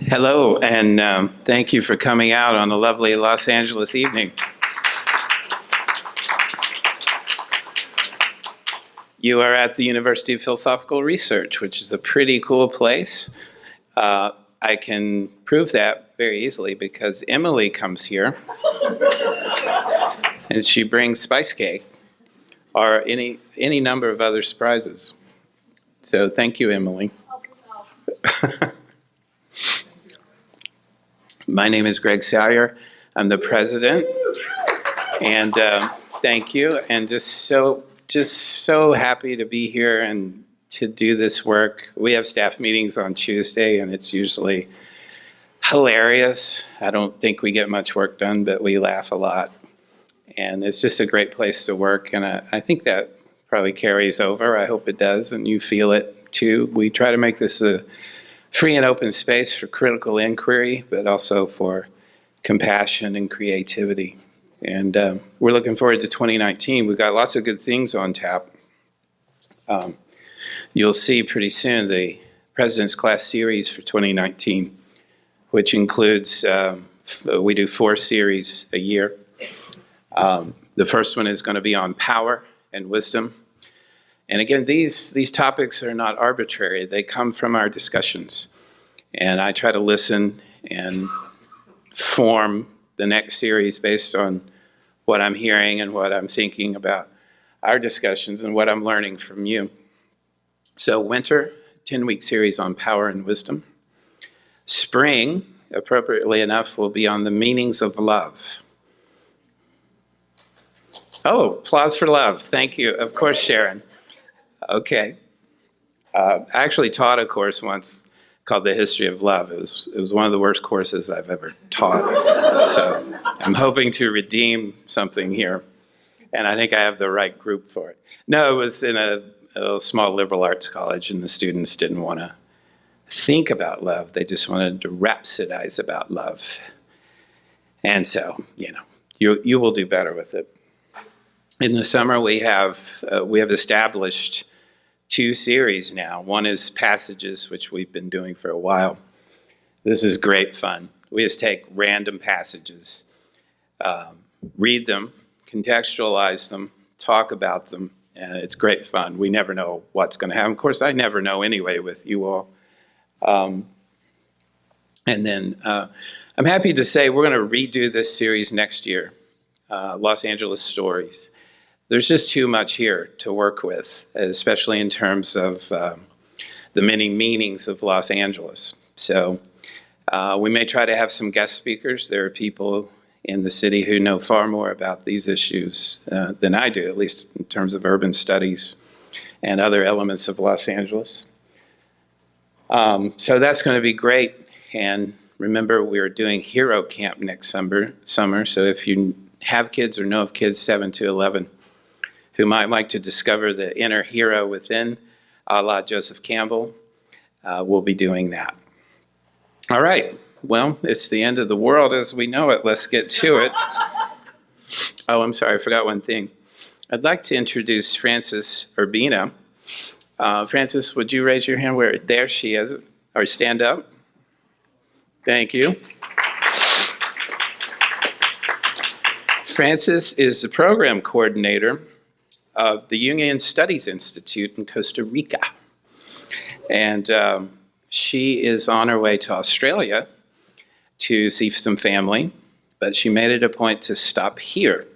Hello, and thank you for coming out on a lovely Los Angeles evening. You are at the University of Philosophical Research, which is a pretty cool place. I can prove that very easily because Emily comes here and she brings spice cake or any number of other surprises. So thank you, Emily. My name is Greg Salyer. I'm the president, and thank you. And just so happy to be here and to do this work. We have staff meetings on Tuesday, and it's usually hilarious. I don't think we get much work done, but we laugh a lot. And it's just a great place to work, and I think that probably carries over. I hope it does, and you feel it too. We try to make this a free and open space for critical inquiry, but also for compassion and creativity. And we're looking forward to 2019. We've got lots of good things on tap. You'll see pretty soon the President's Class series for 2019, which includes, we do 4 series a year. The first one is going to be on power and wisdom. And again, these topics are not arbitrary. They come from our discussions. And I try to listen and form the next series based on what I'm hearing and what I'm thinking about our discussions and what I'm learning from you. So winter, 10-week series on power and wisdom. Spring, appropriately enough, will be on the meanings of love. Oh, applause for love. Thank you. Of course, Sharon. Okay. I actually taught a course once called The History of Love. It was one of the worst courses I've ever taught. So I'm hoping to redeem something here. And I think I have the right group for it. No, it was in a small liberal arts college, and the students didn't want to think about love. They just wanted to rhapsodize about love. And so, you will do better with it. In the summer, we have established 2 series now. One is Passages, which we've been doing for a while. This is great fun. We just take random passages, read them, contextualize them, talk about them, and it's great fun. We never know what's going to happen. Of course, I never know anyway with you all. And then I'm happy to say we're going to redo this series next year, Los Angeles Stories. There's just too much here to work with, especially in terms of the many meanings of Los Angeles. So we may try to have some guest speakers. There are people in the city who know far more about these issues than I do, at least in terms of urban studies and other elements of Los Angeles. So that's going to be great. And remember, we're doing Hero Camp next summer. So if you have kids or know of kids 7 to 11 who might like to discover the inner hero within, a la Joseph Campbell, we'll be doing that. All right. Well, it's the end of the world as we know it. Let's get to it. Oh, I'm sorry. I forgot one thing. I'd like to introduce Frances Urbina. Frances, would you raise your hand? There she is. Or stand up. Thank you. Frances is the program coordinator of the Jungian Studies Institute in Costa Rica. And she is on her way to Australia to see some family, but she made it a point to stop here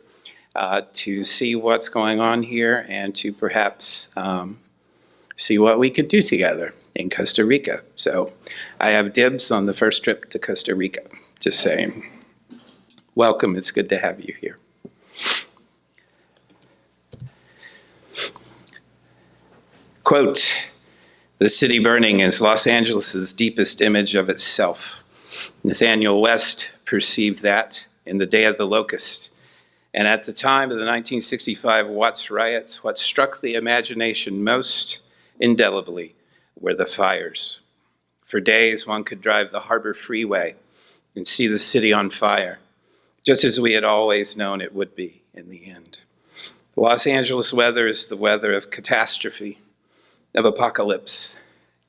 to see what's going on here and to perhaps see what we could do together in Costa Rica. So I have dibs on the first trip to Costa Rica, just saying. welcome. It's good to have you here. Quote, "The city burning is Los Angeles' deepest image of itself. Nathaniel West perceived that in The Day of the Locust. And at the time of the 1965 Watts riots, what struck the imagination most indelibly were the fires. For days, one could drive the Harbor Freeway and see the city on fire, just as we had always known it would be in the end. Los Angeles weather is the weather of catastrophe, of apocalypse,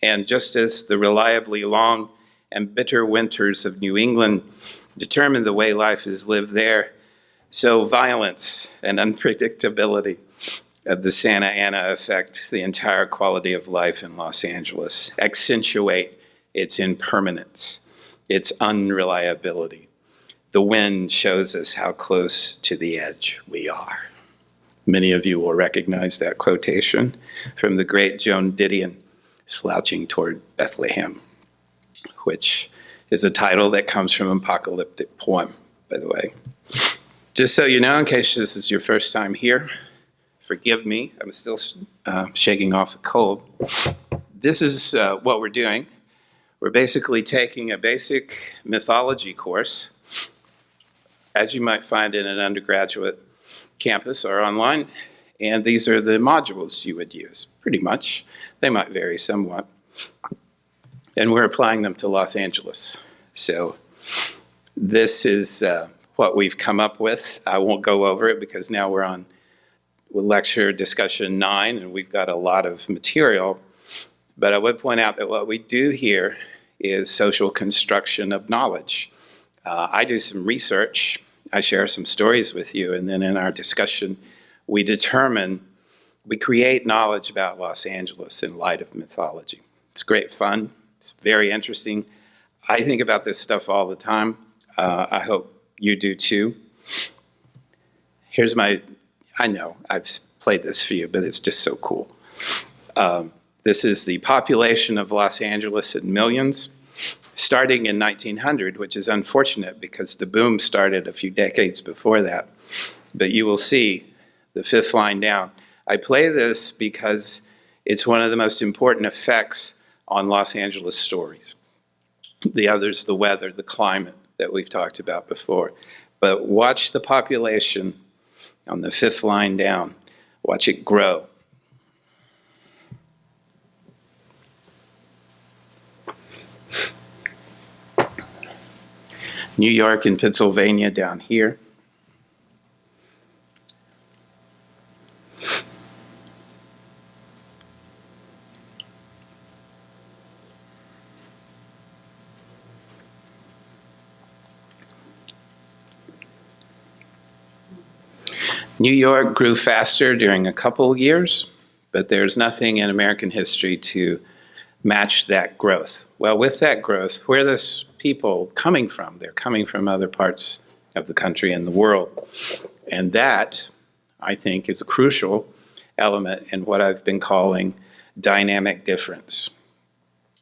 and just as the reliably long and bitter winters of New England determine the way life is lived there, so violence and unpredictability of the Santa Ana affect the entire quality of life in Los Angeles, accentuate its impermanence, its unreliability. The wind shows us how close to the edge we are." Many of you will recognize that quotation from the great Joan Didion, "Slouching Toward Bethlehem," which is a title that comes from an apocalyptic poem, by the way. Just so you know, in case this is your first time here, forgive me, I'm still shaking off the cold. This is what we're doing. We're basically taking a basic mythology course, as you might find in an undergraduate campus or online, and these are the modules you would use, pretty much. They might vary somewhat. And we're applying them to Los Angeles. So this is what we've come up with. I won't go over it because now we're on lecture discussion 9, and we've got a lot of material. But I would point out that what we do here is social construction of knowledge. I do some research, I share some stories with you, and then in our discussion, we create knowledge about Los Angeles in light of mythology. It's great fun, it's very interesting. I think about this stuff all the time. I hope you do too. Here's I know I've played this for you, but it's just so cool. This is the population of Los Angeles in millions, starting in 1900, which is unfortunate because the boom started a few decades before that. But you will see the fifth line down. I play this because it's one of the most important effects on Los Angeles stories. The others, the weather, the climate that we've talked about before. But watch the population on the fifth line down. Watch it grow. New York and Pennsylvania down here. New York grew faster during a couple years, but there's nothing in American history to match that growth. Well, with that growth, where are those people coming from? They're coming from other parts of the country and the world. And that, I think, is a crucial element in what I've been calling dynamic difference.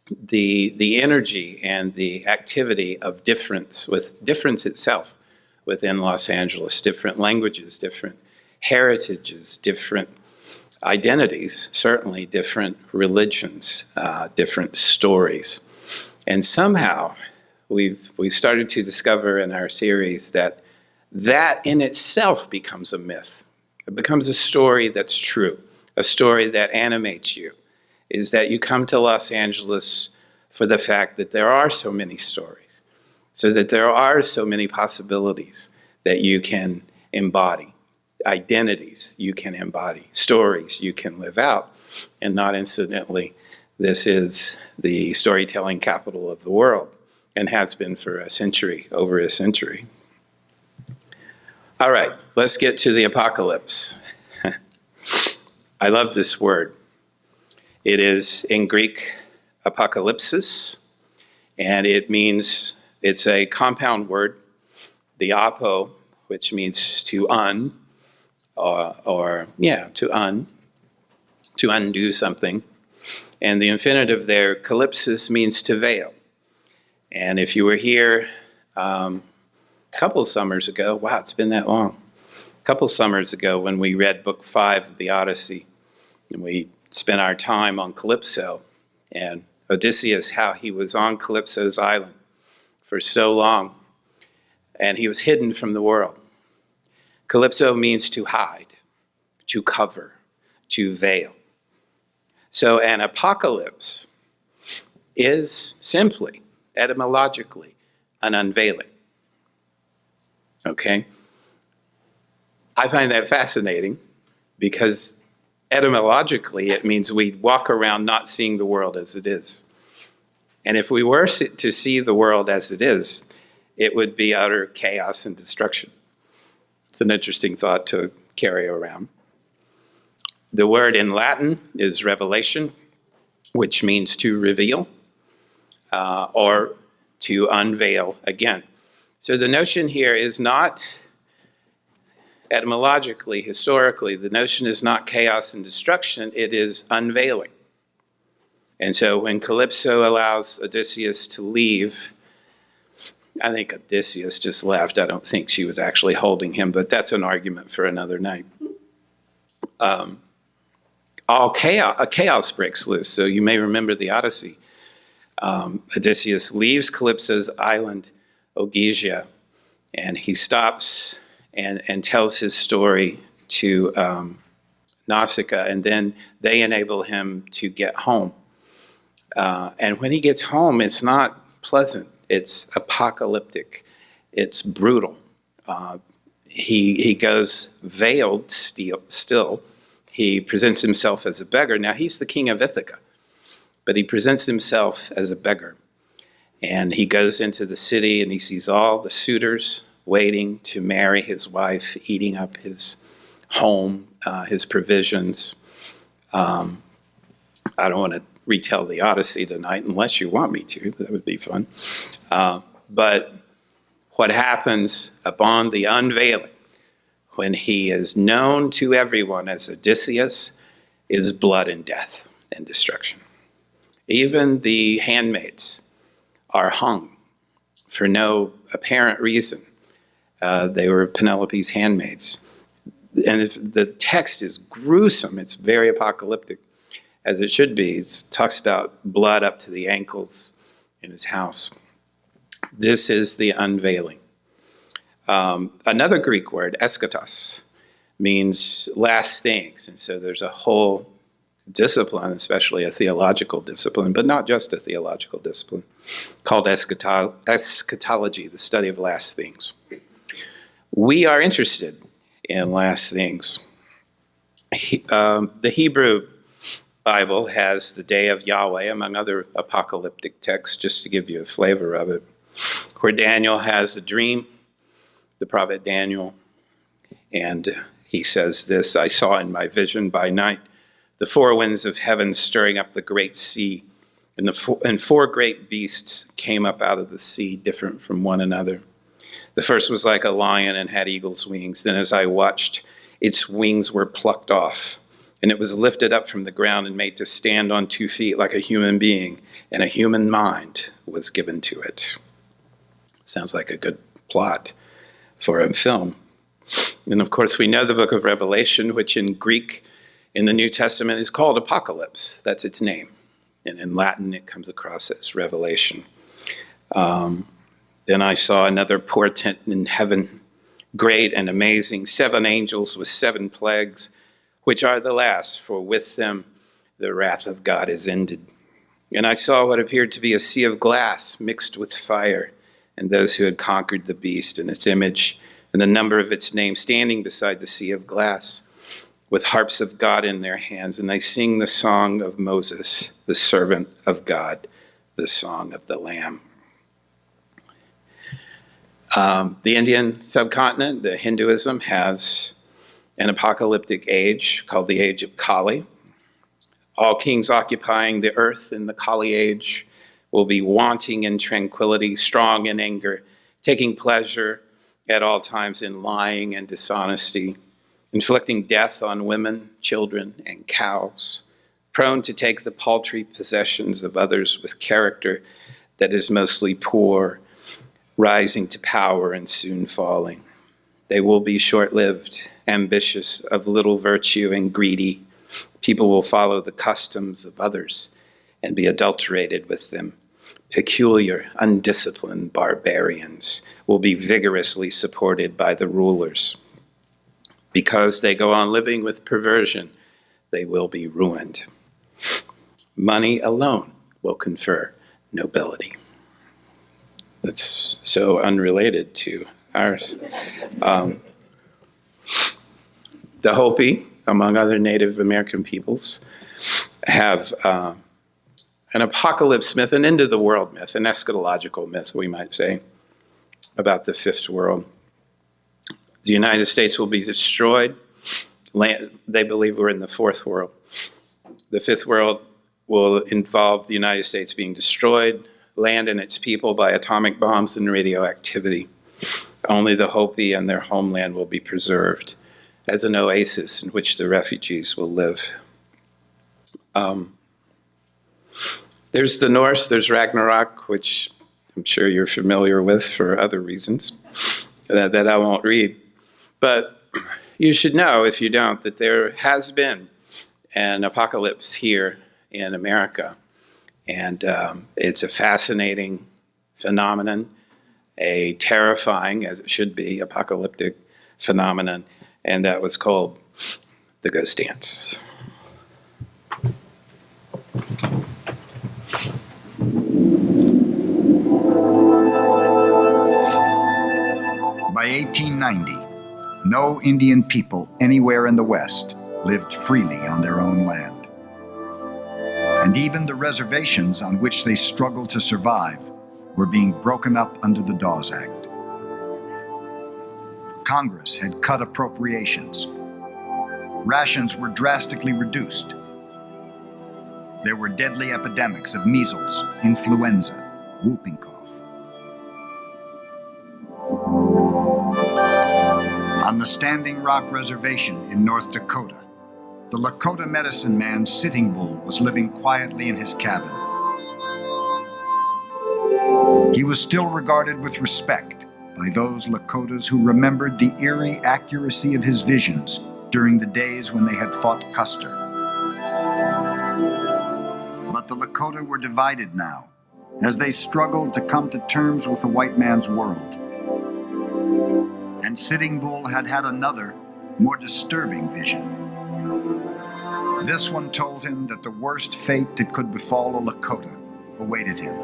The energy and the activity of difference, with difference itself within Los Angeles, different languages, different heritages, different identities, certainly different religions, different stories. And somehow we've started to discover in our series that in itself becomes a myth. It becomes a story that's true, a story that animates you, is that you come to Los Angeles for the fact that there are so many stories, so that there are so many possibilities that you can embody, identities you can embody, stories you can live out. And not incidentally, this is the storytelling capital of the world and has been for a century, over a century. All right, let's get to the apocalypse. I love this word. It is in Greek apokalypsis, and it means, it's a compound word, the apo, which means to to undo something. And the infinitive there, kalypsis, means to veil. And if you were here a couple of summers ago. Wow, it's been that long. A couple of summers ago when we read Book 5 of the Odyssey, and we spent our time on Calypso and Odysseus, how he was on Calypso's island for so long, and he was hidden from the world. Calypso means to hide, to cover, to veil. So an apocalypse is simply, etymologically, an unveiling. Okay? I find that fascinating because etymologically it means we walk around not seeing the world as it is. And if we were to see the world as it is, it would be utter chaos and destruction. It's an interesting thought to carry around. The word in Latin is revelation, which means to reveal or to unveil again. So the notion here is not, etymologically, historically, the notion is not chaos and destruction, it is unveiling. And so when Calypso allows Odysseus to leave, I think Odysseus just left. I don't think she was actually holding him, but that's an argument for another night. Chaos breaks loose. So you may remember the Odyssey. Odysseus leaves Calypso's island, Ogygia, and he stops and tells his story to Nausicaa, and then they enable him to get home. And when he gets home, it's not pleasant. It's apocalyptic. It's brutal. He goes veiled still. He presents himself as a beggar. Now, he's the king of Ithaca, but he presents himself as a beggar. And he goes into the city and he sees all the suitors waiting to marry his wife, eating up his home, his provisions. I don't want to retell the Odyssey tonight unless you want me to. That would be fun. But what happens upon the unveiling, when he is known to everyone as Odysseus, is blood and death and destruction. Even the handmaids are hung for no apparent reason. They were Penelope's handmaids. And the text is gruesome. It's very apocalyptic, as it should be. It talks about blood up to the ankles in his house. This is the unveiling. Another Greek word, eschatos, means last things. And so there's a whole discipline, especially a theological discipline, but not just a theological discipline, called eschatology, the study of last things. We are interested in last things. The Hebrew Bible has the day of Yahweh, among other apocalyptic texts, just to give you a flavor of it, where Daniel has a dream, the prophet Daniel, and he says this: I saw in my vision by night the four winds of heaven stirring up the great sea, and four great beasts came up out of the sea, different from one another. The first was like a lion and had eagle's wings. Then as I watched, its wings were plucked off, and it was lifted up from the ground and made to stand on 2 feet like a human being, and a human mind was given to it. Sounds like a good plot for a film. And of course, we know the book of Revelation, which in Greek in the New Testament is called Apocalypse. That's its name. And in Latin, it comes across as Revelation. Then I saw another portent in heaven, great and amazing, 7 angels with 7 plagues, which are the last, for with them the wrath of God is ended. And I saw what appeared to be a sea of glass mixed with fire, and those who had conquered the beast and its image, and the number of its name, standing beside the sea of glass, with harps of God in their hands, and they sing the song of Moses, the servant of God, the song of the Lamb. The Indian subcontinent, the Hinduism, has an apocalyptic age called the Age of Kali. All kings occupying the earth in the Kali age will be wanting in tranquility, strong in anger, taking pleasure at all times in lying and dishonesty, inflicting death on women, children, and cows, prone to take the paltry possessions of others with character that is mostly poor, rising to power and soon falling. They will be short-lived, ambitious, of little virtue and greedy. People will follow the customs of others and be adulterated with them. Peculiar, undisciplined barbarians will be vigorously supported by the rulers. Because they go on living with perversion, they will be ruined. Money alone will confer nobility. That's so unrelated to ours. The Hopi, among other Native American peoples, have an apocalypse myth, an end of the world myth, an eschatological myth, we might say, about the fifth world. The United States will be destroyed. They believe we're in the fourth world. The fifth world will involve the United States being destroyed, land and its people by atomic bombs and radioactivity. Only the Hopi and their homeland will be preserved as an oasis in which the refugees will live. There's the Norse, there's Ragnarok, which I'm sure you're familiar with for other reasons that I won't read. But you should know, if you don't, that there has been an apocalypse here in America. And it's a fascinating phenomenon, a terrifying, as it should be, apocalyptic phenomenon. And that was called the Ghost Dance. By 1890, no Indian people anywhere in the West lived freely on their own land. And even the reservations on which they struggled to survive were being broken up under the Dawes Act. Congress had cut appropriations. Rations were drastically reduced. There were deadly epidemics of measles, influenza, whooping cough. On the Standing Rock Reservation in North Dakota, the Lakota medicine man Sitting Bull was living quietly in his cabin. He was still regarded with respect by those Lakotas who remembered the eerie accuracy of his visions during the days when they had fought Custer. But the Lakota were divided now as they struggled to come to terms with the white man's world. And Sitting Bull had had another, more disturbing vision. This one told him that the worst fate that could befall a Lakota awaited him: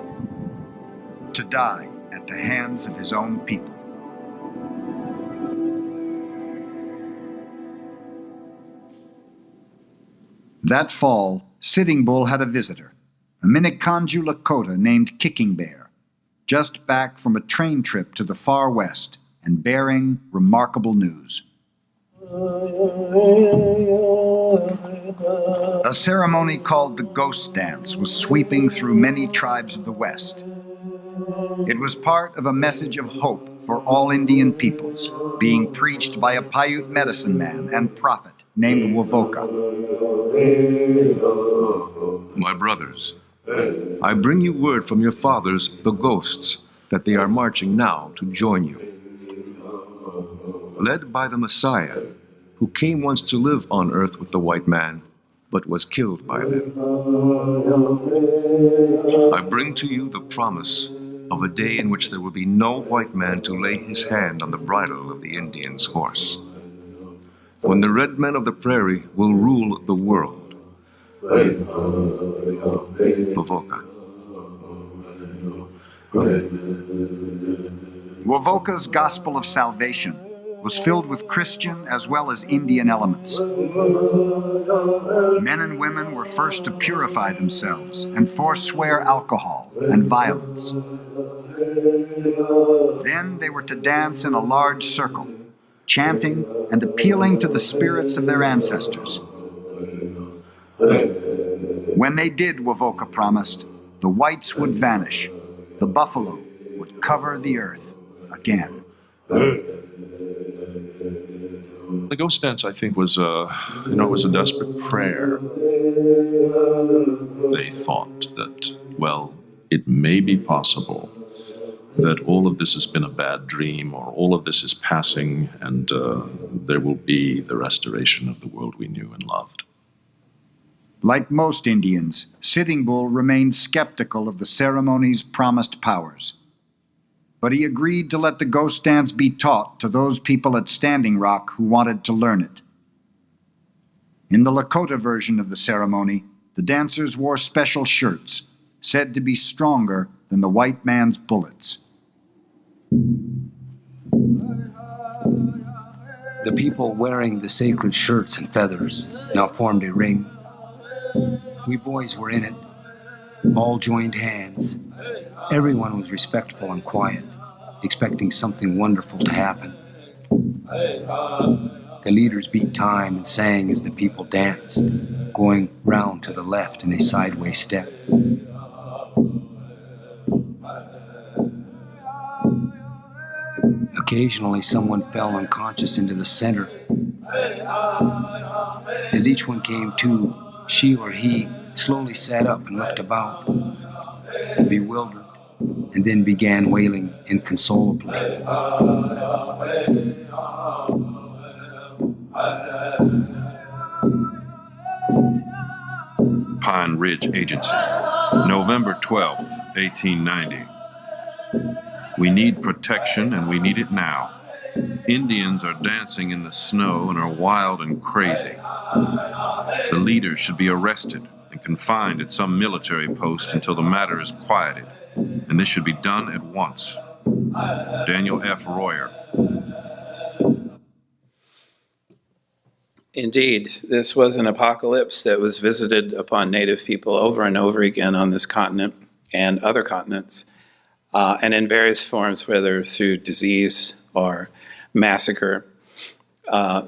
to die at the hands of his own people. That fall, Sitting Bull had a visitor, a Minneconjou Lakota named Kicking Bear, just back from a train trip to the far west and bearing remarkable news. A ceremony called the Ghost Dance was sweeping through many tribes of the West. It was part of a message of hope for all Indian peoples, being preached by a Paiute medicine man and prophet named Wovoka. My brothers, I bring you word from your fathers, the ghosts, that they are marching now to join you. Led by the Messiah, who came once to live on earth with the white man, but was killed by them. I bring to you the promise of a day in which there will be no white man to lay his hand on the bridle of the Indian's horse. When the red men of the prairie will rule the world. Wovoka. Wovoka's gospel of salvation was filled with Christian as well as Indian elements. Men and women were first to purify themselves and forswear alcohol and violence. Then they were to dance in a large circle, chanting and appealing to the spirits of their ancestors. When they did, Wovoka promised, the whites would vanish, the buffalo would cover the earth again. The ghost dance, I think, was a desperate prayer. They thought that, well, it may be possible that all of this has been a bad dream, or all of this is passing, and there will be the restoration of the world we knew and loved. Like most Indians, Sitting Bull remained skeptical of the ceremony's promised powers. But he agreed to let the ghost dance be taught to those people at Standing Rock who wanted to learn it. In the Lakota version of the ceremony, the dancers wore special shirts, said to be stronger than the white man's bullets. The people wearing the sacred shirts and feathers now formed a ring. We boys were in it, all joined hands. Everyone was respectful and quiet, expecting something wonderful to happen. The leaders beat time and sang as the people danced, going round to the left in a sideways step. Occasionally, someone fell unconscious into the center. As each one came to, she or he slowly sat up and looked about, bewildered, and then began wailing inconsolably. Pine Ridge Agency, November 12th, 1890. We need protection, and we need it now. Indians are dancing in the snow and are wild and crazy. The leaders should be arrested and confined at some military post until the matter is quieted, and this should be done at once. Daniel F. Royer. Indeed, this was an apocalypse that was visited upon Native people over and over again on this continent and other continents, and in various forms, whether through disease or massacre.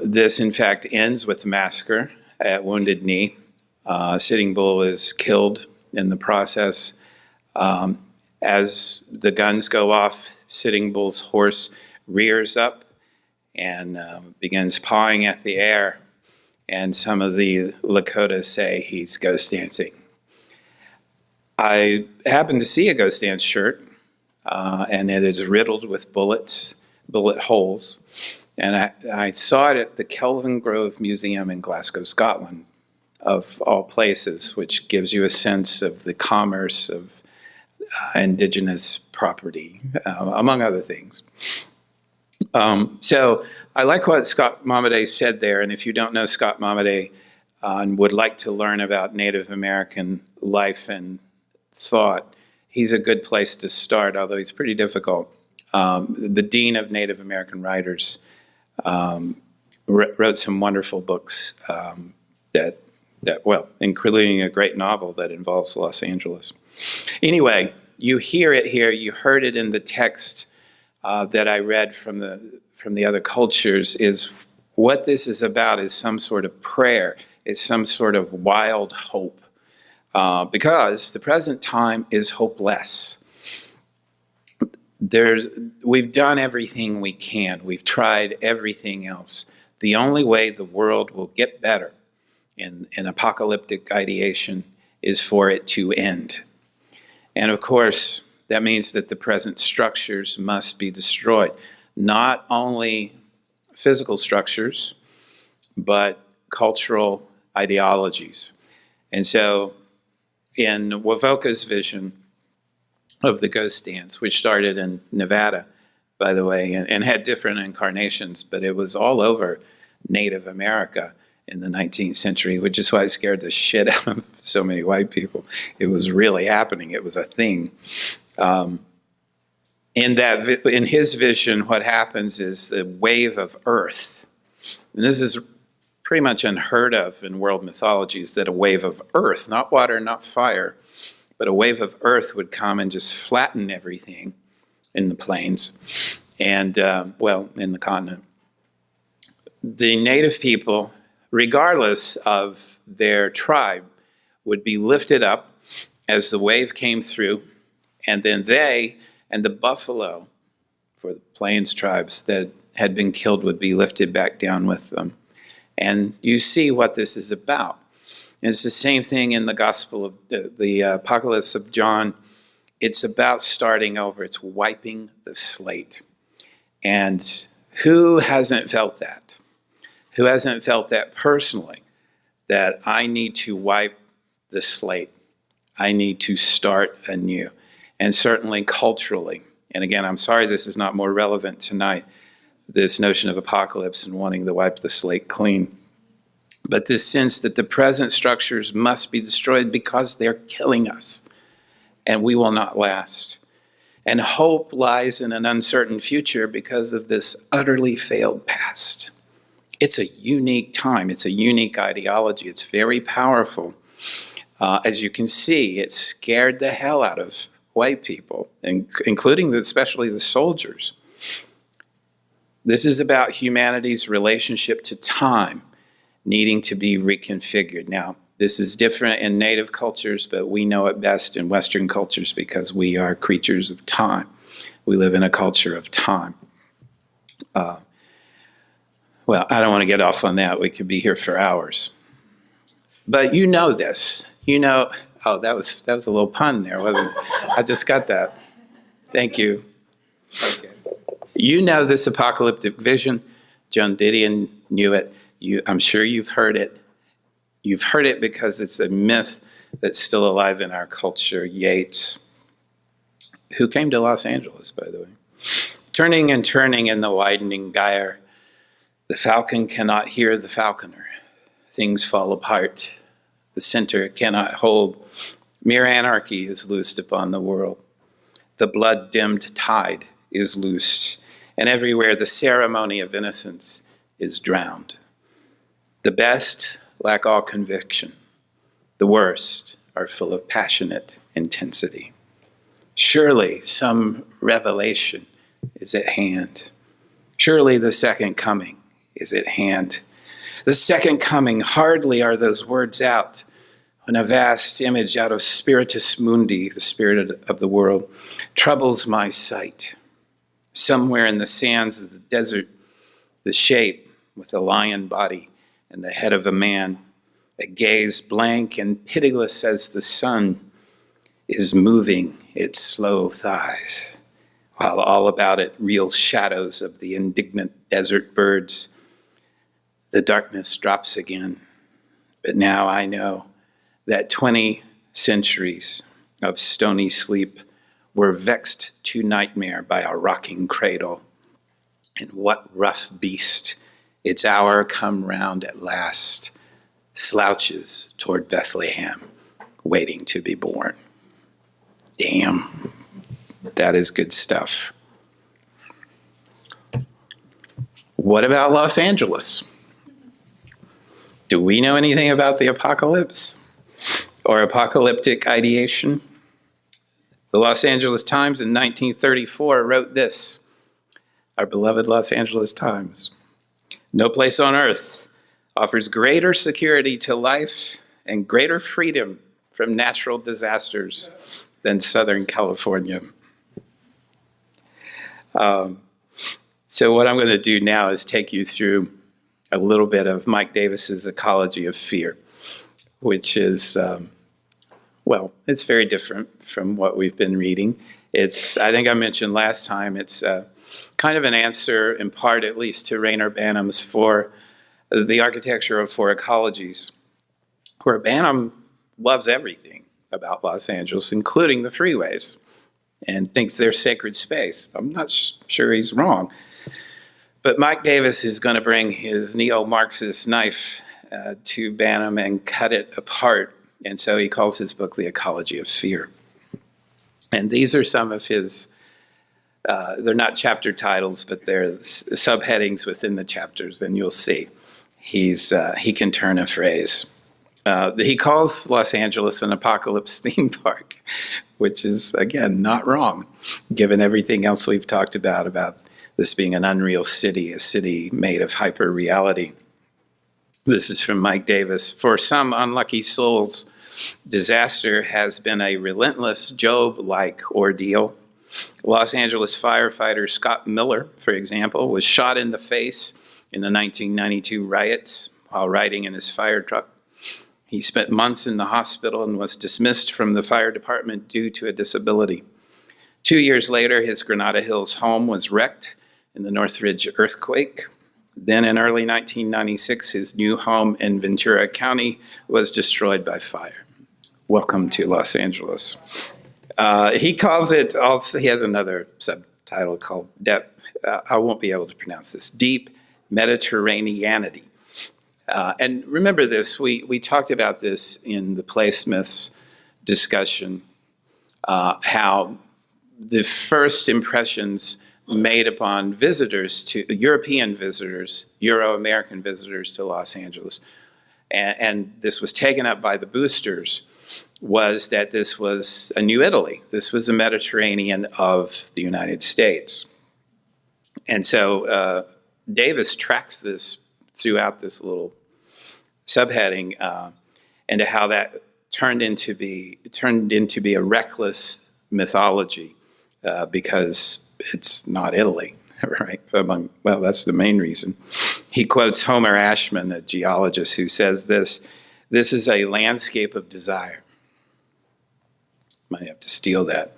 This, in fact, ends with the massacre at Wounded Knee. Sitting Bull is killed in the process. As the guns go off, Sitting Bull's horse rears up and begins pawing at the air. And some of the Lakota say he's ghost dancing. I happened to see a ghost dance shirt, and it is riddled with bullet holes. And I saw it at the Kelvin Grove Museum in Glasgow, Scotland, of all places, which gives you a sense of the commerce of indigenous property, among other things. So I like what Scott Momaday said there, and if you don't know Scott Momaday and would like to learn about Native American life and thought, he's a good place to start, although he's pretty difficult. The Dean of Native American Writers wrote some wonderful books that, including a great novel that involves Los Angeles. Anyway, you hear it here, you heard it in the text that I read from the other cultures, is what this is about is some sort of prayer, is some sort of wild hope, because the present time is hopeless. We've done everything we can. We've tried everything else. The only way the world will get better in apocalyptic ideation is for it to end. And of course, that means that the present structures must be destroyed. Not only physical structures, but cultural ideologies. And so in Wovoka's vision of the ghost dance, which started in Nevada, by the way, and had different incarnations, but it was all over Native America in the 19th century, which is why it scared the shit out of so many white people. It was really happening. It was a thing. In his vision, what happens is the wave of earth, and this is pretty much unheard of in world mythology, is that a wave of earth, not water, not fire, but a wave of earth would come and just flatten everything in the plains and, in the continent. The native people, regardless of their tribe, would be lifted up as the wave came through, and then they and the buffalo for the plains tribes that had been killed would be lifted back down with them. And you see what this is about. And it's the same thing in the Gospel of the Apocalypse of John, It's about starting over. It's wiping the slate. And who hasn't felt that? Who hasn't felt that personally? That I need to wipe the slate. I need to start anew. And certainly culturally. And again, I'm sorry this is not more relevant tonight, this notion of apocalypse and wanting to wipe the slate clean. But this sense that the present structures must be destroyed because they're killing us and we will not last. And hope lies in an uncertain future because of this utterly failed past. It's a unique time. It's a unique ideology. It's very powerful. As you can see, it scared the hell out of white people, including especially the soldiers. This is about humanity's relationship to time needing to be reconfigured. Now, this is different in native cultures, but we know it best in Western cultures because we are creatures of time. We live in a culture of time. Well, I don't want to get off on that. We could be here for hours. But you know this. You know, oh, that was a little pun there, wasn't it? I just got that. Thank you. Okay. You know this apocalyptic vision. Joan Didion knew it. I'm sure you've heard it. You've heard it because it's a myth that's still alive in our culture. Yeats, who came to Los Angeles, by the way. Turning and turning in the widening gyre, the falcon cannot hear the falconer. Things fall apart. The center cannot hold. Mere anarchy is loosed upon the world. The blood-dimmed tide is loosed, and everywhere the ceremony of innocence is drowned. The best lack all conviction. The worst are full of passionate intensity. Surely some revelation is at hand. Surely the second coming is at hand. The second coming, hardly are those words out when a vast image out of Spiritus Mundi, the spirit of the world, troubles my sight. Somewhere in the sands of the desert, the shape with a lion body and the head of a man, a gaze blank and pitiless as the sun is moving its slow thighs, while all about it reel shadows of the indignant desert birds. The darkness drops again, but now I know that 20 centuries of stony sleep were vexed to nightmare by a rocking cradle. And what rough beast, its hour come round at last, slouches toward Bethlehem, waiting to be born. Damn, that is good stuff. What about Los Angeles? Do we know anything about the apocalypse or apocalyptic ideation? The Los Angeles Times in 1934 wrote this, our beloved Los Angeles Times. No place on earth offers greater security to life and greater freedom from natural disasters than Southern California. So what I'm going to do now is take you through a little bit of Mike Davis's Ecology of Fear, which is, well, it's very different from what we've been reading. It's, I think I mentioned last time, it's kind of an answer, in part at least, to Rainer Banham's For the Architecture of Four Ecologies, where Banham loves everything about Los Angeles, including the freeways, and thinks they're sacred space. I'm not sure he's wrong. But Mike Davis is going to bring his neo-Marxist knife to Banham and cut it apart. And so he calls his book The Ecology of Fear. And these are some of his, they're not chapter titles, but they're subheadings within the chapters. And you'll see he can turn a phrase. He calls Los Angeles an apocalypse theme park, which is, again, not wrong, given everything else we've talked about this being an unreal city, a city made of hyper-reality. This is from Mike Davis. For some unlucky souls, disaster has been a relentless Job-like ordeal. Los Angeles firefighter Scott Miller, for example, was shot in the face in the 1992 riots while riding in his fire truck. He spent months in the hospital and was dismissed from the fire department due to a disability. 2 years later, his Granada Hills home was wrecked in the Northridge earthquake. Then in early 1996, his new home in Ventura County was destroyed by fire. Welcome to Los Angeles. He calls it, also, he has another subtitle called, I won't be able to pronounce this, Deep Mediterraneanity. And remember this, we talked about this in the Playsmiths discussion, how the first impressions made upon visitors, to European visitors, Euro-American visitors to Los Angeles, and this was taken up by the boosters, was that this was a new Italy. This was the Mediterranean of the United States. And so Davis tracks this throughout this little subheading into how that turned into be a reckless mythology because it's not Italy, right? Well, that's the main reason. He quotes Homer Ashman, a geologist, who says this is a landscape of desire. Might have to steal that.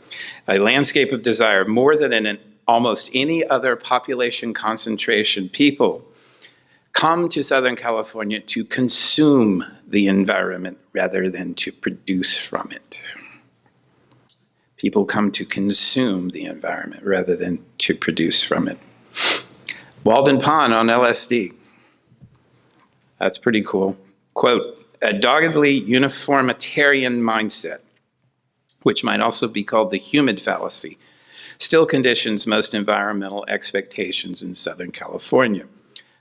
A landscape of desire. More than in almost any other population concentration, people come to Southern California to consume the environment rather than to produce from it. People come to consume the environment rather than to produce from it. Walden Pond on LSD. That's pretty cool. Quote, a doggedly uniformitarian mindset, which might also be called the humid fallacy, still conditions most environmental expectations in Southern California.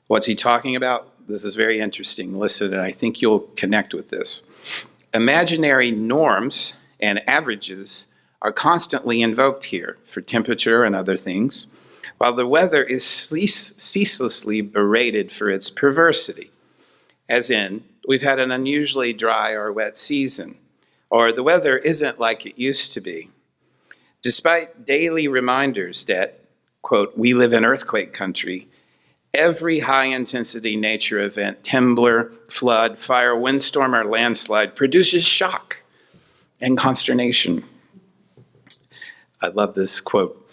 What's he talking about? This is very interesting. Listen, and I think you'll connect with this. Imaginary norms and averages are constantly invoked here for temperature and other things, while the weather is ceaselessly berated for its perversity, as in, we've had an unusually dry or wet season, or the weather isn't like it used to be. Despite daily reminders that, quote, we live in earthquake country, every high-intensity nature event, timber, flood, fire, windstorm, or landslide produces shock and consternation. I love this quote.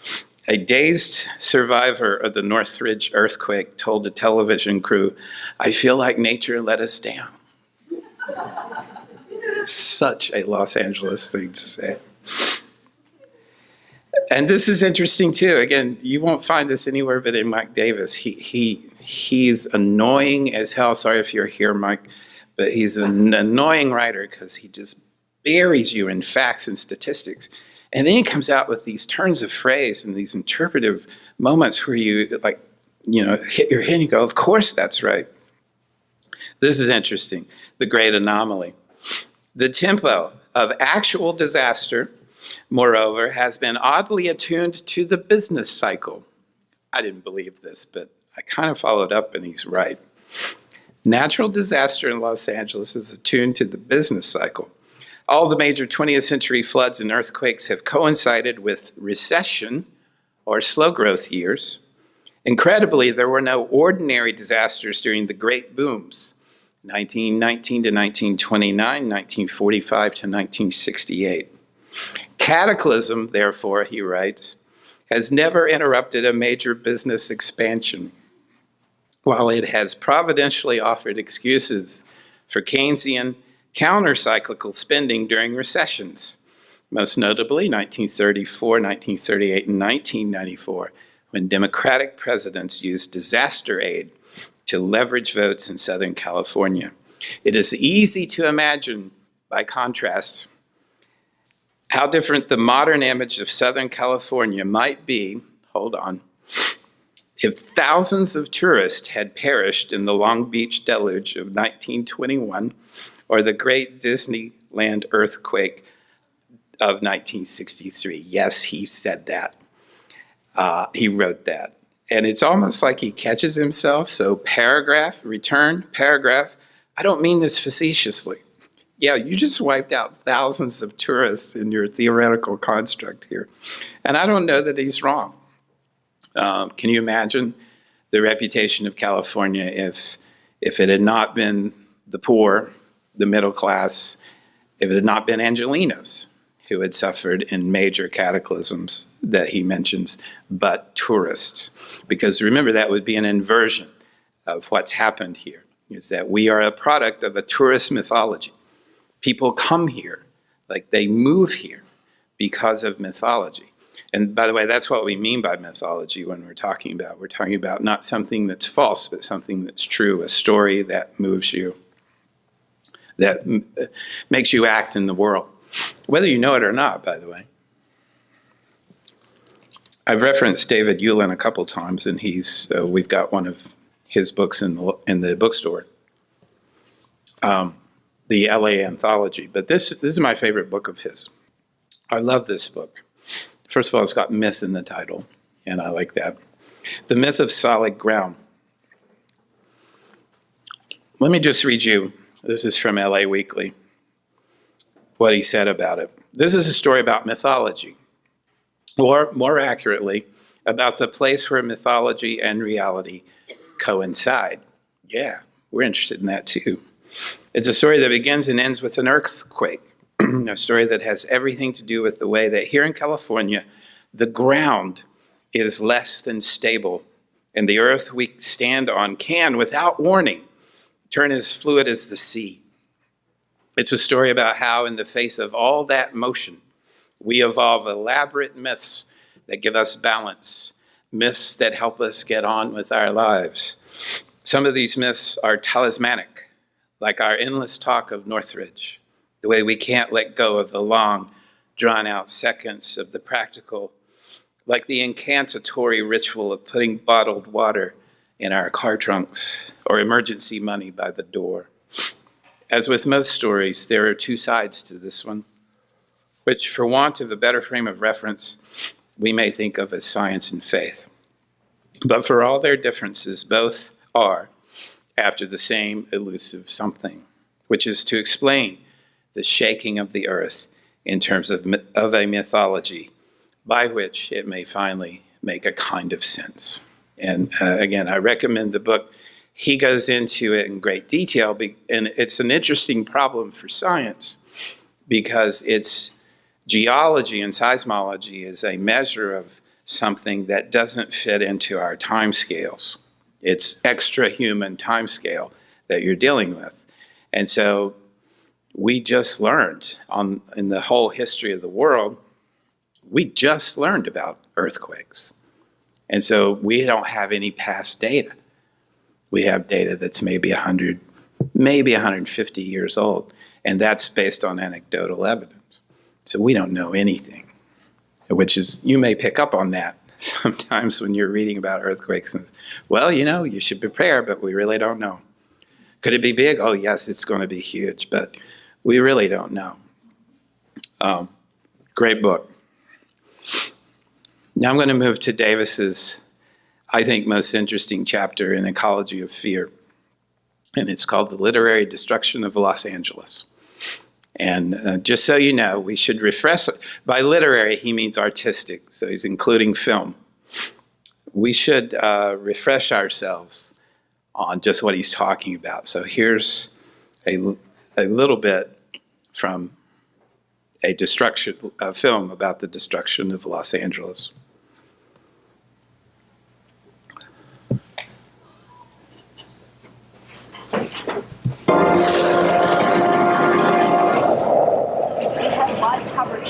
A dazed survivor of the Northridge earthquake told the television crew, I feel like nature let us down. Such a Los Angeles thing to say. And this is interesting too. Again, you won't find this anywhere but in Mike Davis. He's annoying as hell. Sorry if you're here, Mike, but he's an annoying writer because he just buries you in facts and statistics. And then he comes out with these turns of phrase and these interpretive moments where you hit your head and you go, of course that's right. This is interesting, the great anomaly. The tempo of actual disaster, moreover, has been oddly attuned to the business cycle. I didn't believe this, but I kind of followed up and he's right. Natural disaster in Los Angeles is attuned to the business cycle. All the major 20th century floods and earthquakes have coincided with recession or slow growth years. Incredibly, there were no ordinary disasters during the great booms, 1919 to 1929, 1945 to 1968. Cataclysm, therefore, he writes, has never interrupted a major business expansion, while it has providentially offered excuses for Keynesian counter-cyclical spending during recessions, most notably 1934, 1938, and 1994, when Democratic presidents used disaster aid to leverage votes in Southern California. It is easy to imagine, by contrast, how different the modern image of Southern California might be, hold on, if thousands of tourists had perished in the Long Beach deluge of 1921 or the great Disneyland earthquake of 1963. Yes, he said that. He wrote that. And it's almost like he catches himself. So paragraph, return, paragraph. I don't mean this facetiously. Yeah, you just wiped out thousands of tourists in your theoretical construct here. And I don't know that he's wrong. Can you imagine the reputation of California if it had not been the poor, the middle class, if it had not been Angelenos, who had suffered in major cataclysms that he mentions, but tourists. Because remember, that would be an inversion of what's happened here, is that we are a product of a tourist mythology. People come here, like they move here because of mythology. And by the way, that's what we mean by mythology when we're talking about not something that's false, but something that's true, a story that moves you, that makes you act in the world, whether you know it or not, by the way. I've referenced David Ulin a couple times, and we've got one of his books in the bookstore, the LA Anthology. But this is my favorite book of his. I love this book. First of all, it's got myth in the title, and I like that. The Myth of Solid Ground. Let me just read you, this is from LA Weekly, what he said about it. This is a story about mythology, or more accurately, about the place where mythology and reality coincide. Yeah, we're interested in that too. It's a story that begins and ends with an earthquake, a story that has everything to do with the way that here in California, the ground is less than stable, and the earth we stand on can, without warning, turn as fluid as the sea. It's a story about how, in the face of all that motion, we evolve elaborate myths that give us balance, myths that help us get on with our lives. Some of these myths are talismanic, like our endless talk of Northridge, the way we can't let go of the long, drawn-out seconds of the practical, like the incantatory ritual of putting bottled water in our car trunks or emergency money by the door. As with most stories, there are two sides to this one, which, for want of a better frame of reference, we may think of as science and faith. But for all their differences, both are after the same elusive something, which is to explain the shaking of the earth in terms of a mythology by which it may finally make a kind of sense. And again, I recommend the book. He goes into it in great detail, and it's an interesting problem for science because it's geology and seismology is a measure of something that doesn't fit into our time scales. It's extra-human time scale that you're dealing with. And so we just learned in the whole history of the world, we just learned about earthquakes. And so we don't have any past data. We have data that's maybe 100, maybe 150 years old, and that's based on anecdotal evidence. So we don't know anything, which is, you may pick up on that sometimes when you're reading about earthquakes. And, well, you should prepare, but we really don't know. Could it be big? Oh, yes, it's going to be huge, but we really don't know. Great book. Now I'm going to move to Davis's, I think, most interesting chapter in Ecology of Fear, and it's called The Literary Destruction of Los Angeles. And just so you know, we should refresh, by literary he means artistic, so he's including film. We should refresh ourselves on just what he's talking about. So here's a little bit from a film about the destruction of Los Angeles.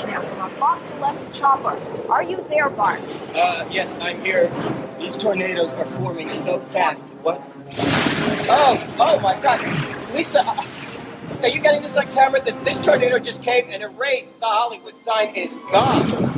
Now from a Fox 11 chopper. Are you there, Bart? Yes, I'm here. These tornadoes are forming so fast. What? Oh my gosh. Lisa, are you getting this on camera? That this tornado just came and erased the Hollywood sign is gone.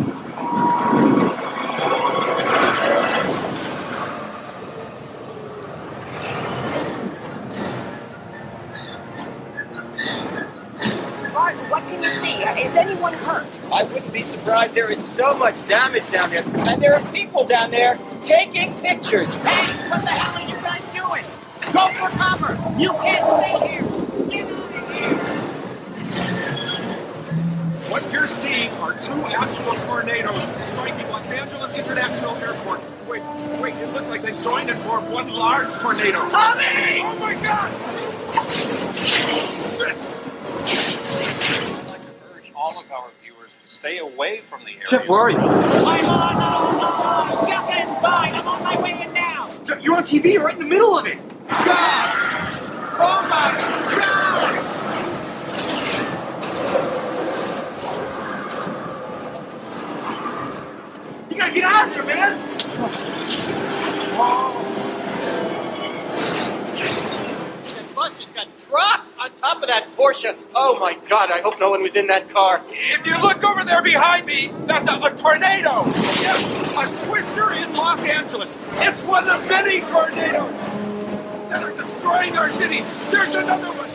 What can you see? Is anyone hurt? I wouldn't be surprised. There is so much damage down there. And there are people down there taking pictures. Hey, what the hell are you guys doing? Go for cover! You can't stay here! Get out of here! What you're seeing are two actual tornadoes striking Los Angeles International Airport. Wait, it looks like they joined and formed one large tornado. Tommy! Oh my God! all of our viewers to stay away from the area. Jeff, where are you? I'm on! You're getting fine! I'm on my way in now! Jeff, you're on TV. You're right in the middle of it. God! Oh my God! You gotta get out of here, man! That bus just got dropped on top of that Porsche. Oh my God, I hope no one was in that car. If you look over there behind me, that's a tornado. Yes, a twister in Los Angeles. It's one of many tornadoes that are destroying our city. There's another one.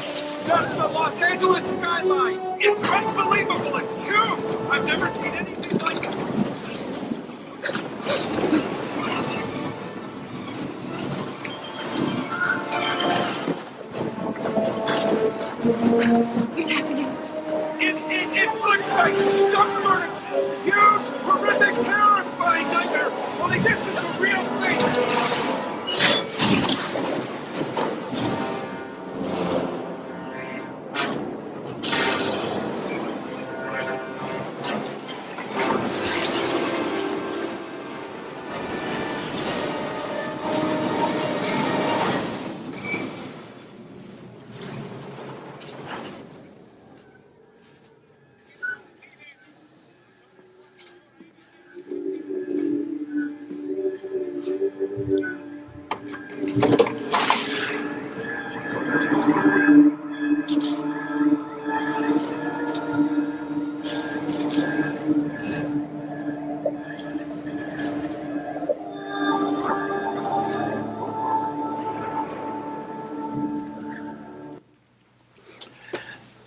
That's the Los Angeles skyline. It's unbelievable. It's huge. I've never seen anything like it. What's happening? It looks like some sort of huge, horrific, terrifying nightmare. Only this is the real thing.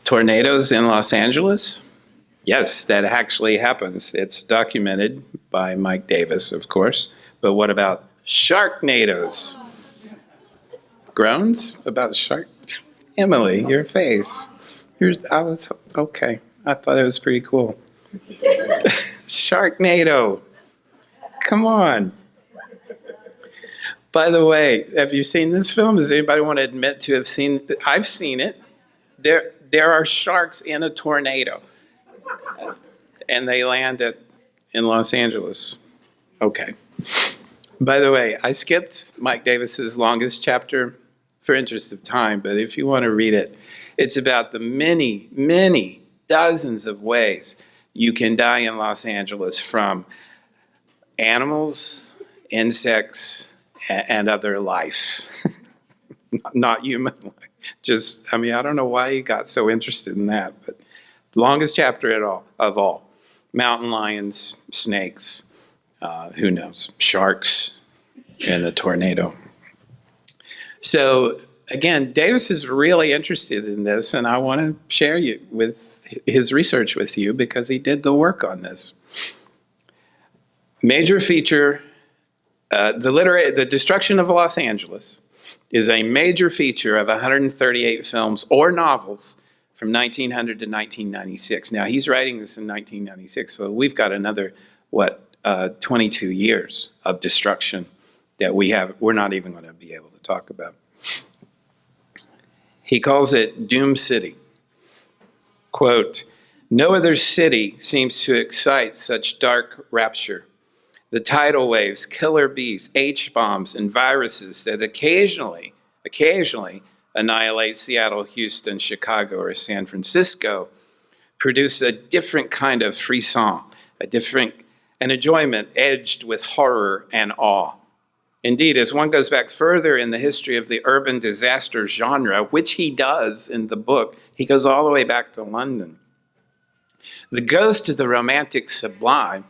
Tornadoes in Los Angeles? Yes, that actually happens. It's documented by Mike Davis, of course. But what about sharknadoes? Groans about shark? Emily, your face. I was okay. I thought it was pretty cool. Sharknado. Come on. By the way, have you seen this film? Does anybody want to admit to have seen it? I've seen it. There are sharks in a tornado. And they land in Los Angeles. Okay. By the way, I skipped Mike Davis's longest chapter for interest of time, but if you want to read it, it's about the many, many dozens of ways you can die in Los Angeles from animals, insects, and other life. Not human life. I don't know why he got so interested in that, but the longest chapter of all. Mountain lions, snakes, who knows, sharks, and a tornado. So again, Davis is really interested in this, and I want to share with his research with you because he did the work on this. Major feature, the destruction of Los Angeles is a major feature of 138 films or novels from 1900 to 1996. Now, he's writing this in 1996, so we've got another, 22 years of destruction that we're not even going to be able to talk about. He calls it Doom City. Quote, "No other city seems to excite such dark rapture. The tidal waves, killer bees, H-bombs, and viruses that occasionally annihilate Seattle, Houston, Chicago, or San Francisco produce a different kind of frisson, an enjoyment edged with horror and awe. Indeed, as one goes back further in the history of the urban disaster genre, which he does in the book, he goes all the way back to London. The ghost of the romantic sublime,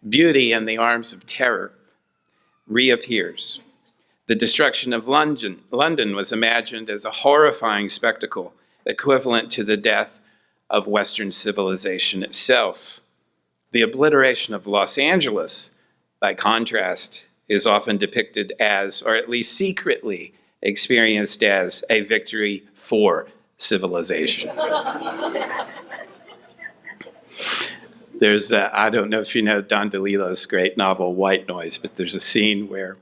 beauty in the arms of terror, reappears. The destruction of London was imagined as a horrifying spectacle, equivalent to the death of Western civilization itself. The obliteration of Los Angeles, by contrast, is often depicted as, or at least secretly experienced as, a victory for civilization." There's, I don't know if you know Don DeLillo's great novel, White Noise, but there's a scene where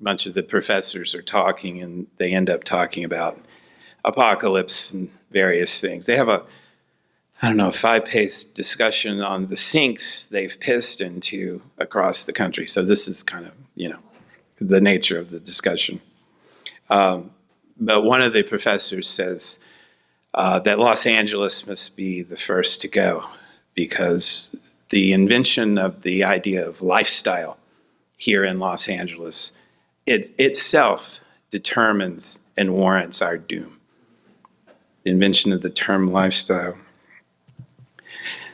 a bunch of the professors are talking and they end up talking about apocalypse and various things. They have I don't know, 5-page discussion on the sinks they've pissed into across the country. So this is kind of, the nature of the discussion. But one of the professors says that Los Angeles must be the first to go because the invention of the idea of lifestyle here in Los Angeles, it itself determines and warrants our doom. The invention of the term lifestyle.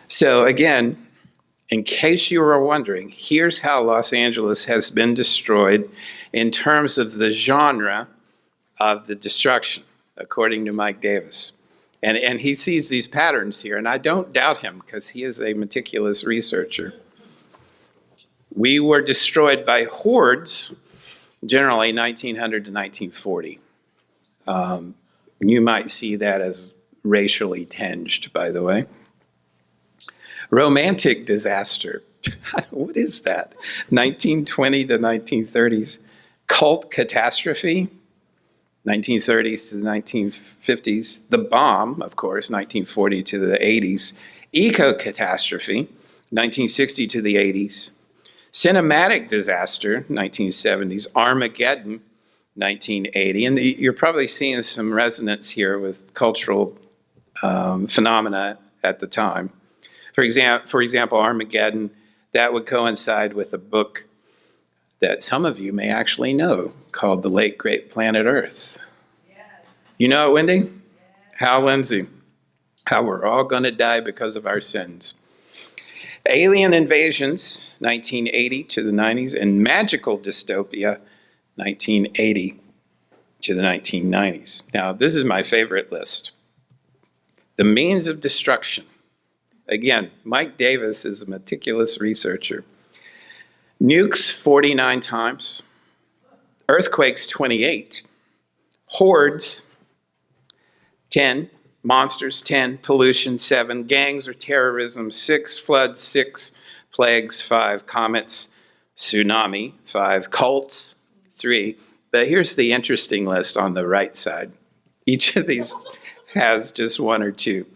So again, in case you were wondering, here's how Los Angeles has been destroyed in terms of the genre of the destruction, according to Mike Davis. And he sees these patterns here, and I don't doubt him because he is a meticulous researcher. We were destroyed by hordes, generally 1900 to 1940. You might see that as racially tinged, by the way. Romantic disaster. What is that? 1920 to 1930s. Cult catastrophe. 1930s to the 1950s. The bomb, of course, 1940 to the 80s. Eco-catastrophe, 1960 to the 80s. Cinematic disaster, 1970s. Armageddon, 1980. And you're probably seeing some resonance here with cultural phenomena at the time. For example, Armageddon, that would coincide with a book that some of you may actually know called The Late Great Planet Earth. Yes. You know it, Wendy? Yes. Hal Lindsey. How we're all going to die because of our sins. Alien invasions, 1980 to the 90s, and magical dystopia, 1980 to the 1990s. Now, this is my favorite list. The means of destruction. Again, Mike Davis is a meticulous researcher. Nukes 49 times, earthquakes 28, hordes 10, monsters 10, pollution 7, gangs or terrorism 6, floods 6, plagues 5, comets, tsunami 5, cults 3. But here's the interesting list on the right side. Each of these has just one or two.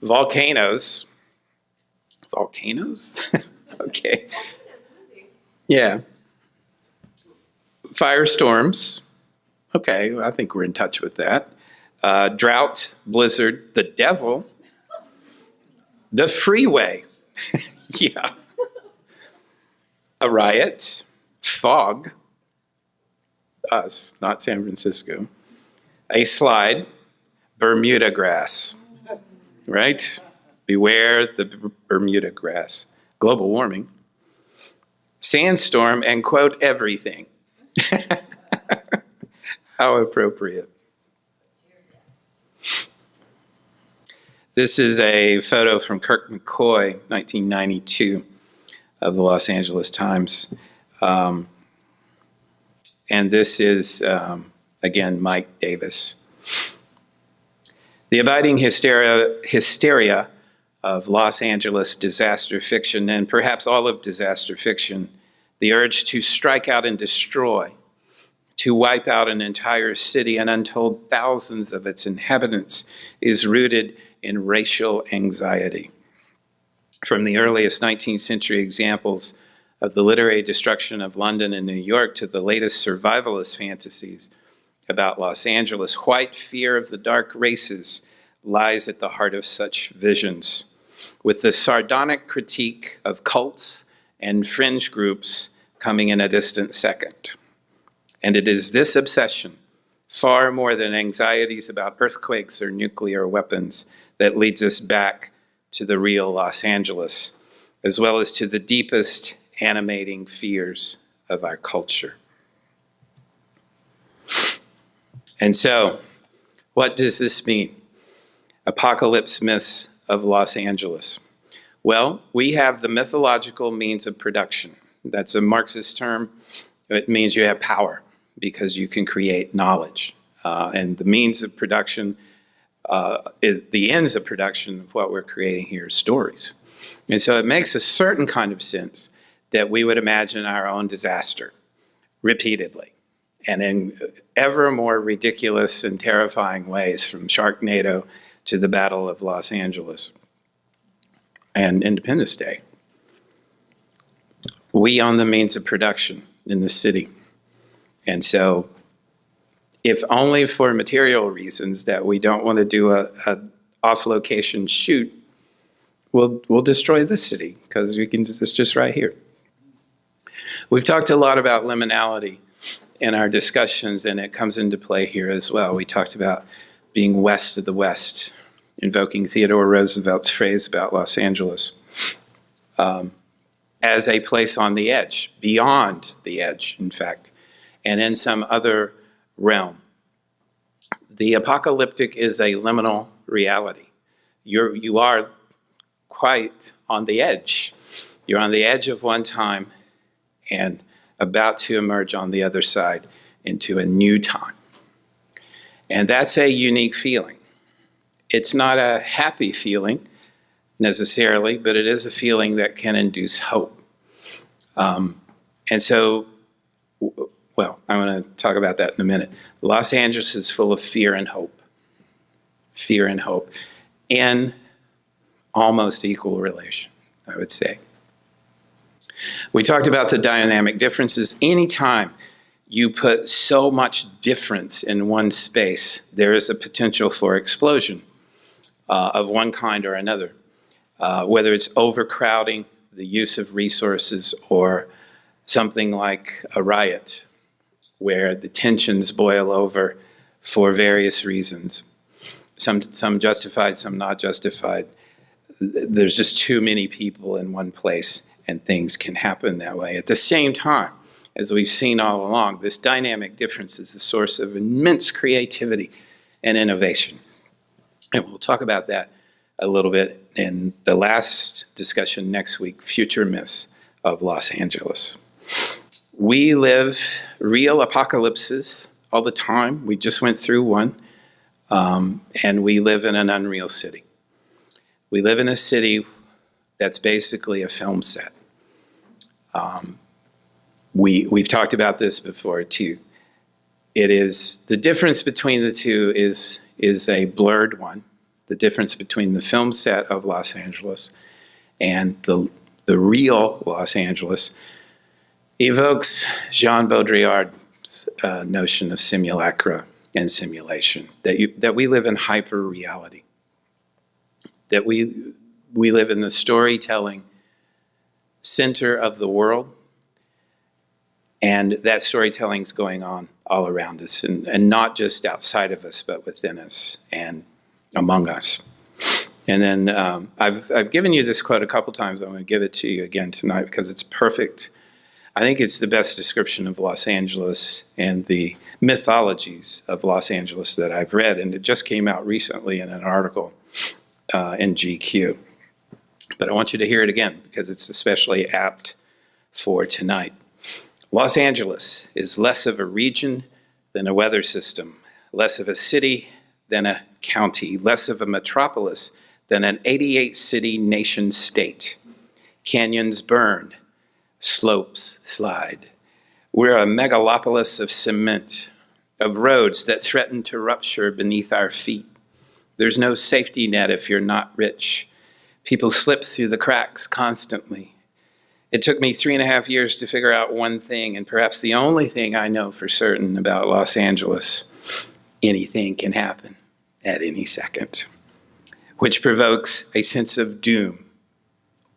Volcanoes. Okay. Yeah. Firestorms. Okay, I think we're in touch with that. Drought, blizzard, the devil, the freeway. Yeah. A riot, fog, us, not San Francisco. A slide, Bermuda grass, right? Beware the Bermuda grass. Global warming. Sandstorm and quote everything. How appropriate. This is a photo from Kirk McCoy, 1992, of the Los Angeles Times. And this is, again, Mike Davis. The abiding hysteria of Los Angeles disaster fiction, and perhaps all of disaster fiction, the urge to strike out and destroy, to wipe out an entire city and untold thousands of its inhabitants, is rooted in racial anxiety. From the earliest 19th century examples of the literary destruction of London and New York to the latest survivalist fantasies about Los Angeles, white fear of the dark races lies at the heart of such visions, with the sardonic critique of cults and fringe groups coming in a distant second. And it is this obsession, far more than anxieties about earthquakes or nuclear weapons, that leads us back to the real Los Angeles, as well as to the deepest animating fears of our culture. And so, what does this mean? Apocalypse myths of Los Angeles. Well, we have the mythological means of production. That's a Marxist term. It means you have power because you can create knowledge. And the means of production, the ends of production of what we're creating here is stories. And so it makes a certain kind of sense that we would imagine our own disaster repeatedly and in ever more ridiculous and terrifying ways, from Sharknado to the Battle of Los Angeles. and Independence Day. We own the means of production in the city. And so, if only for material reasons that we don't want to do a off-location shoot, we'll destroy this city because we can. It's just right here. We've talked a lot about liminality in our discussions, and it comes into play here as well. We talked about being west of the West, invoking Theodore Roosevelt's phrase about Los Angeles as a place on the edge, beyond the edge, in fact, and in some other realm. The apocalyptic is a liminal reality. You are quite on the edge. You're on the edge of one time and about to emerge on the other side into a new time. And that's a unique feeling. It's not a happy feeling necessarily, but it is a feeling that can induce hope. And so, well, I'm going to talk about that in a minute. Los Angeles is full of fear and hope. Fear and hope. In almost equal relation, I would say. We talked about the dynamic differences. Anytime you put so much difference in one space, there is a potential for explosion of one kind or another, whether it's overcrowding, the use of resources, or something like a riot where the tensions boil over for various reasons, some justified, some not justified. There's just too many people in one place, and things can happen that way. At the same time, as we've seen all along, this dynamic difference is the source of immense creativity and innovation. And we'll talk about that a little bit in the last discussion next week, Future Myths of Los Angeles. We live real apocalypses all the time. We just went through one, and we live in an unreal city. We live in a city that's basically a film set. We've talked about this before too. It is, the difference between the two is a blurred one. The difference between the film set of Los Angeles and the real Los Angeles evokes Jean Baudrillard's notion of simulacra and simulation, that we live in hyper reality, that we live in the storytelling center of the world, and that storytelling's going on all around us, and not just outside of us, but within us and among us. And then I've given you this quote a couple times. I'm going to give it to you again tonight because it's perfect. I think it's the best description of Los Angeles and the mythologies of Los Angeles that I've read, and it just came out recently in an article in GQ. But I want you to hear it again because it's especially apt for tonight. Los Angeles is less of a region than a weather system, less of a city than a county, less of a metropolis than an 88-city nation-state. Canyons burn, slopes slide. We're a megalopolis of cement, of roads that threaten to rupture beneath our feet. There's no safety net if you're not rich. People slip through the cracks constantly. It took me 3.5 years to figure out one thing, and perhaps the only thing I know for certain about Los Angeles. Anything can happen at any second, which provokes a sense of doom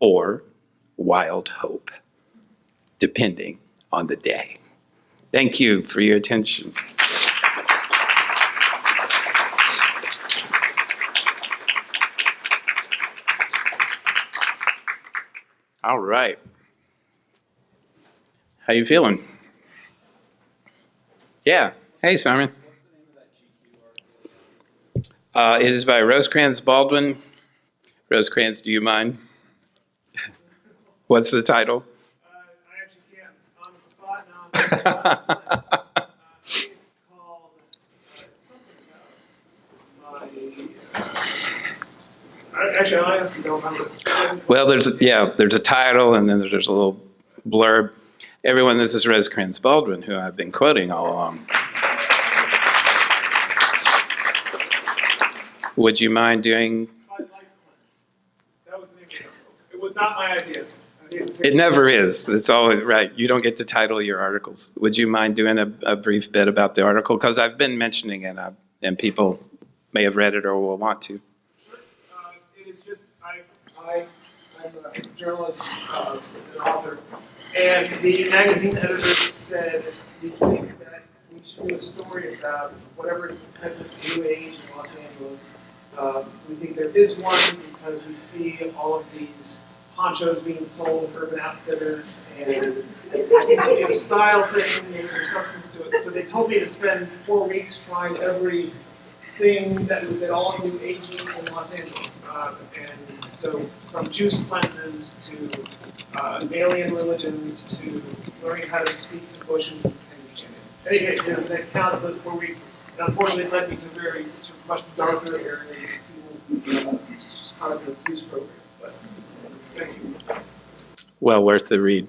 or wild hope, depending on the day. Thank you for your attention. All right. How you feeling? Yeah. Hey, Simon. It is by Rosecrans Baldwin. Rosecrans, do you mind? What's the title? I actually can't. On the spot now. It's called something. Actually, I honestly don't remember. Well, there's a title, and then there's a little blurb. Everyone, this is Rosecrans Baldwin, who I've been quoting all along. Would you mind doing? That was the name of was not my idea. It never is. It's always right. You don't get to title your articles. Would you mind doing a brief bit about the article? Because I've been mentioning it, and people may have read it or will want to. It is just, I'm a journalist, an author, and the magazine editor said, we think that we should do a story about whatever is the present new age in Los Angeles. We think there is one because we see all of these ponchos being sold in Urban Outfitters, and it seems to be a style thing, and there's substance to it. So they told me to spend 4 weeks trying everything that was at all new aging in Los Angeles. And so from juice cleanses to alien religions to learning how to speak to bushes. And anyway, there's an account of those 4 weeks. And unfortunately, it led me to very much darker areas of people kind of abuse programs. But thank you. Well worth the read.